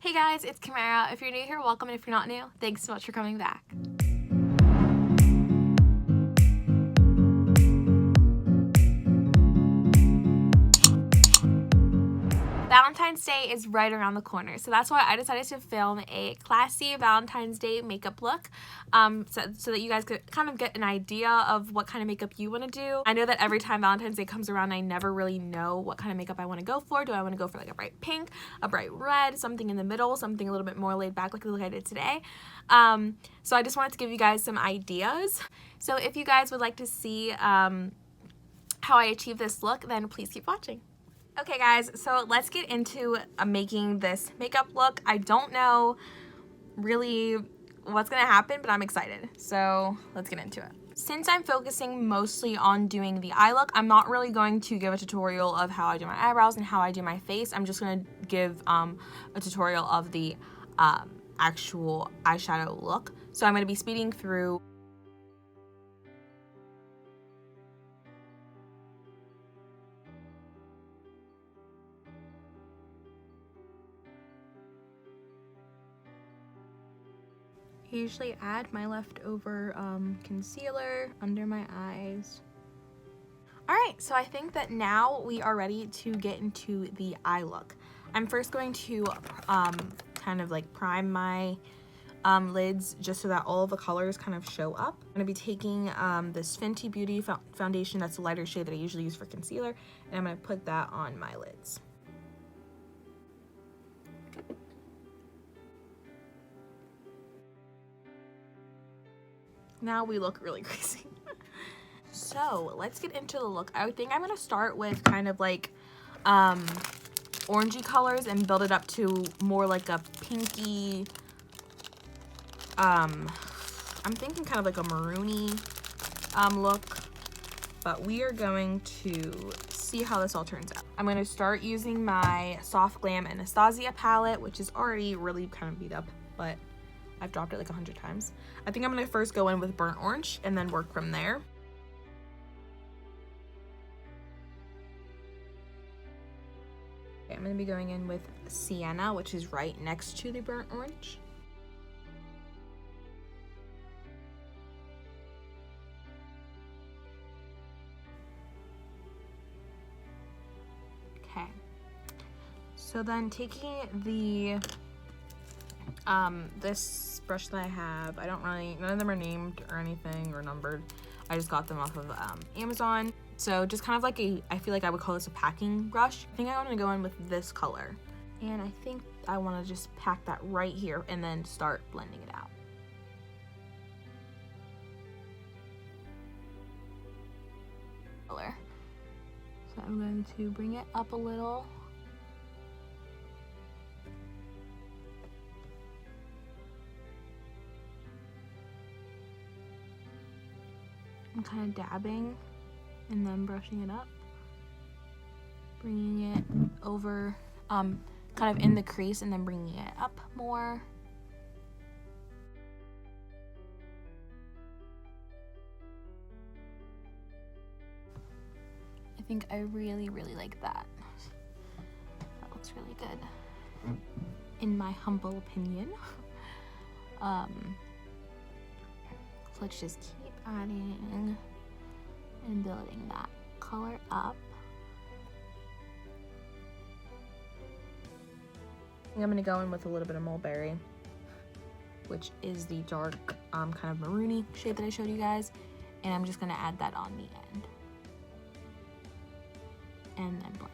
Hey guys, it's Kamara. If you're new here, welcome, and if you're not new, thanks so much for coming back. Valentine's Day is right around the corner, so that's why I decided to film a classy Valentine's Day makeup look so that you guys could kind of get an idea of what kind of makeup you want to do. I know that every time Valentine's Day comes around, I never really know what kind of makeup I want to go for. Do I want to go for like a bright pink, a bright red, something in the middle, something a little bit more laid back like the look I did today? So I just wanted to give you guys some ideas. So if you guys would like to see how I achieve this look, then please keep watching. Okay guys, so let's get into making this makeup look. I don't know really what's gonna happen, but I'm excited. So let's get into it. Since I'm focusing mostly on doing the eye look, I'm not really going to give a tutorial of how I do my eyebrows and how I do my face. I'm just gonna give a tutorial of the actual eyeshadow look. So I'm gonna be speeding through. I usually add my leftover concealer under my eyes. Alright, so I think that now we are ready to get into the eye look. I'm first going to kind of like prime my lids just so that all of the colors kind of show up. I'm going to be taking this Fenty Beauty foundation that's a lighter shade that I usually use for concealer, and I'm going to put that on my lids. Now we look really crazy. So let's get into the look. I think I'm gonna start with kind of like orangey colors and build it up to more like a pinky, I'm thinking kind of like a maroony look, but we are going to see how this all turns out. I'm gonna start using my Soft Glam Anastasia palette, which is already really kind of beat up, but I've dropped it like 100 times. I think I'm gonna first go in with burnt orange and then work from there. Okay, I'm gonna be going in with sienna, which is right next to the burnt orange. Okay, so then taking the this brush that I have, none of them are named or anything or numbered. I just got them off of Amazon. So just kind of like I feel like I would call this a packing brush. I think I want to go in with this color. And I think I want to just pack that right here and then start blending it out. Color. So I'm going to bring it up a little. I'm kind of dabbing and then brushing it up, bringing it over kind of in the crease and then bringing it up more. I think I really like that. That looks really good in my humble opinion. So let's just keep adding and building that color up. I think I'm gonna go in with a little bit of mulberry, which is the dark kind of maroony shade that I showed you guys, and I'm just gonna add that on the end and then blend.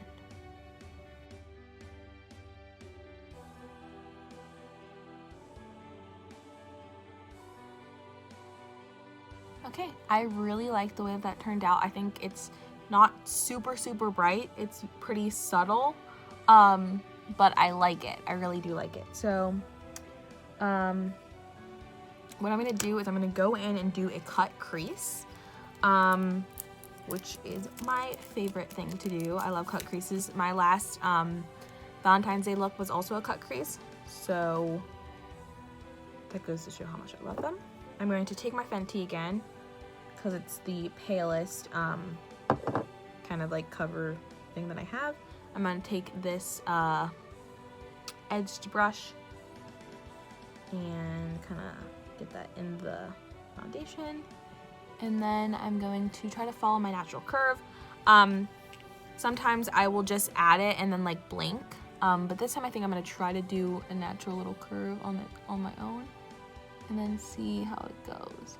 Okay, I really like the way that turned out. I think it's not super bright. It's pretty subtle, but I like it. I really do like it. So what I'm gonna do is I'm gonna go in and do a cut crease, which is my favorite thing to do. I love cut creases. My last Valentine's Day look was also a cut crease, so that goes to show how much I love them. I'm going to take my Fenty again, because it's the palest kind of like cover thing that I have. I'm going to take this edged brush and kind of get that in the foundation. And then I'm going to try to follow my natural curve. Sometimes I will just add it and then like blink. But this time I think I'm gonna try to do a natural little curve on my own and then see how it goes.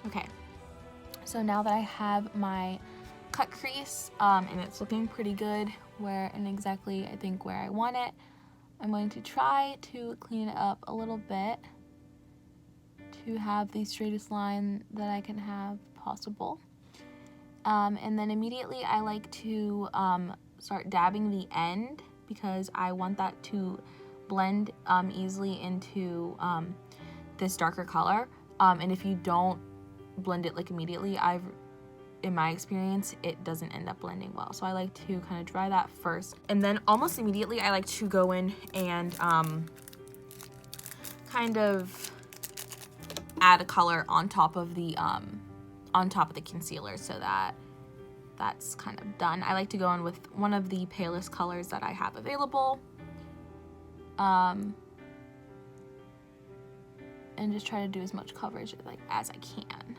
Okay, so now that I have my cut crease and it's looking pretty good exactly I think where I want it, I'm going to try to clean it up a little bit to have the straightest line that I can have possible. And then immediately I like to start dabbing the end because I want that to blend easily into this darker color. And if you don't blend it like immediately, in my experience, it doesn't end up blending well. So I like to kind of dry that first. And then almost immediately I like to go in and kind of add a color on top of the concealer so that that's kind of done. I like to go in with one of the palest colors that I have available. And just try to do as much coverage as I can.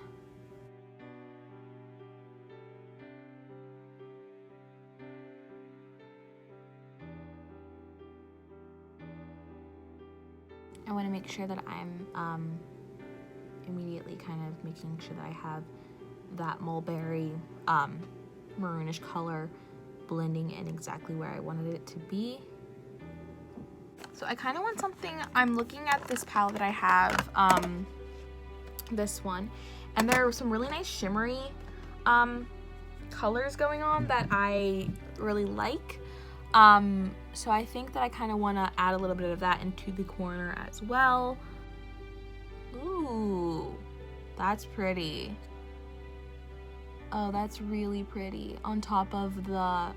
I want to make sure that I'm immediately kind of making sure that I have that mulberry maroonish color blending in exactly where I wanted it to be. So I kind of want something, I'm looking at this palette that I have, this one, and there are some really nice shimmery colors going on that I really like. So I think that I kind of want to add a little bit of that into the corner as well. Ooh, that's pretty. Oh, that's really pretty on top of the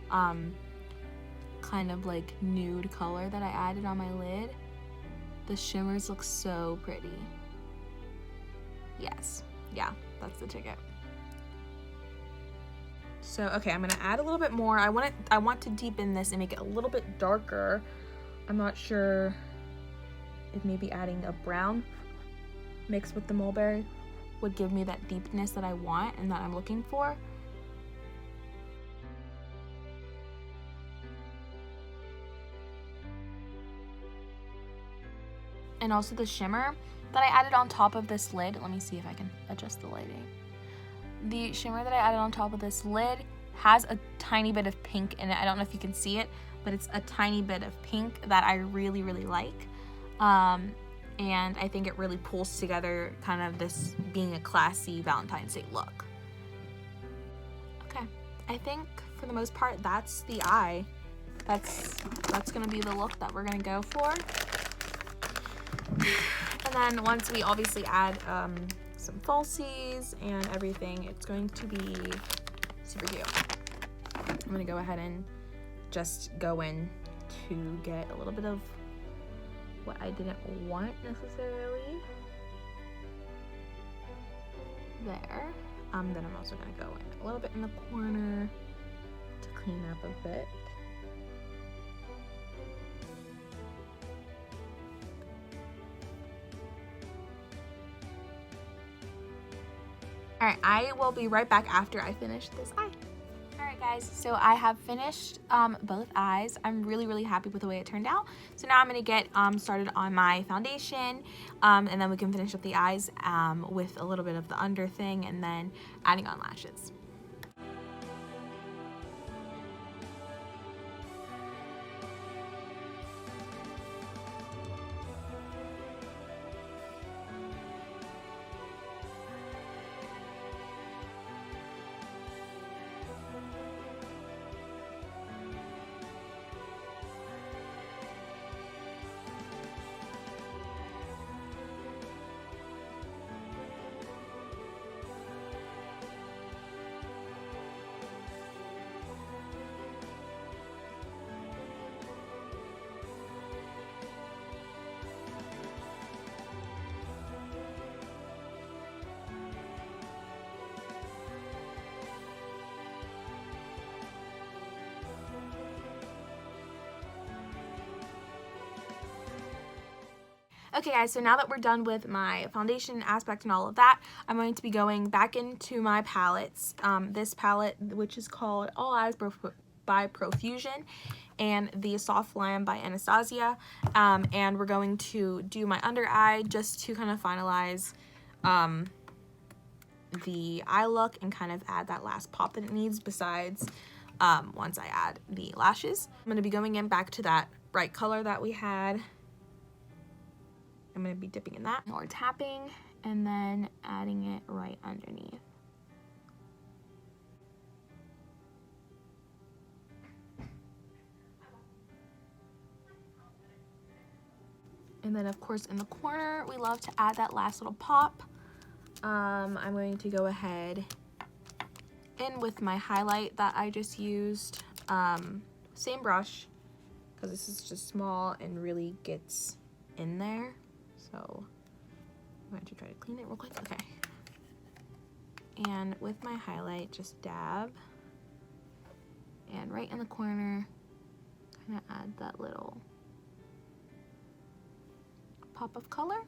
kind of like nude color that I added on my lid. The shimmers look so pretty. Yes, yeah, that's the ticket. So, okay, I'm gonna add a little bit more. I want to deepen this and make it a little bit darker. I'm not sure if maybe adding a brown mixed with the mulberry would give me that deepness that I want and that I'm looking for. And also the shimmer that I added on top of this lid. Let me see if I can adjust the lighting. The shimmer that I added on top of this lid has a tiny bit of pink in it. I don't know if you can see it, but it's a tiny bit of pink that I really, really like. And I think it really pulls together kind of this being a classy Valentine's Day look. Okay, I think for the most part, that's the eye. That's gonna be the look that we're gonna go for. And then once we obviously add some falsies and everything, it's going to be super cute. I'm gonna go ahead and just go in to get a little bit of what I didn't want necessarily there. Then I'm also gonna go in a little bit in the corner to clean up a bit. Alright, I will be right back after I finish this eye. Alright guys, so I have finished both eyes. I'm really, really happy with the way it turned out. So now I'm going to get started on my foundation, and then we can finish up the eyes with a little bit of the under thing and then adding on lashes. Okay guys, so now that we're done with my foundation aspect and all of that, I'm going to be going back into my palettes. This palette, which is called All Eyes by Profusion, and the Soft Lamb by Anastasia. And we're going to do my under eye just to kind of finalize the eye look and kind of add that last pop that it needs, besides once I add the lashes. I'm going to be going in back to that bright color that we had. I'm going to be dipping in that or tapping and then adding it right underneath. And then of course in the corner, we love to add that last little pop. I'm going to go ahead in with my highlight that I just used. Same brush, because this is just small and really gets in there. So I'm going to try to clean it real quick. Okay. And with my highlight, just dab. And right in the corner, kind of add that little pop of color.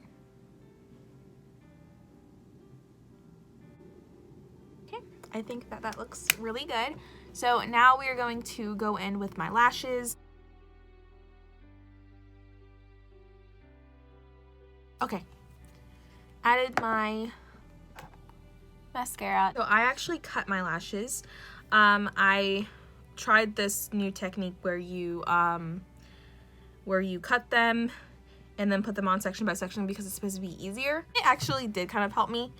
Okay, I think that that looks really good. So now we are going to go in with my lashes. Okay, added my mascara. So I actually cut my lashes. I tried this new technique where you cut them and then put them on section by section because it's supposed to be easier. It actually did kind of help me,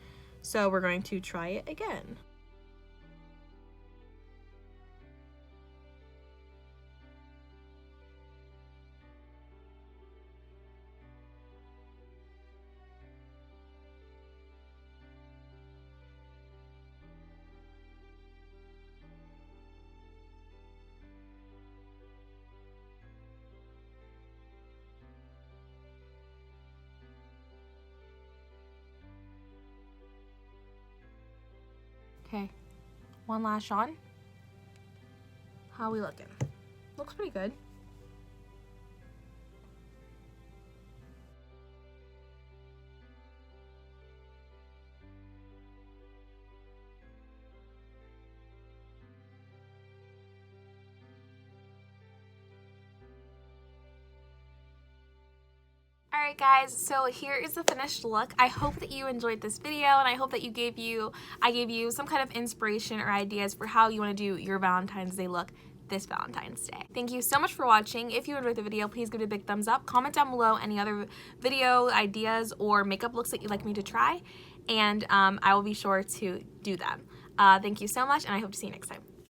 so we're going to try it again. Okay, one lash on. How we looking? Looks pretty good. Alright guys, so here is the finished look. I hope that you enjoyed this video, and I hope that I gave you some kind of inspiration or ideas for how you want to do your Valentine's Day look this Valentine's Day. Thank you so much for watching. If you enjoyed the video, please give it a big thumbs up. Comment down below any other video ideas or makeup looks that you'd like me to try, and I will be sure to do them. Thank you so much, and I hope to see you next time.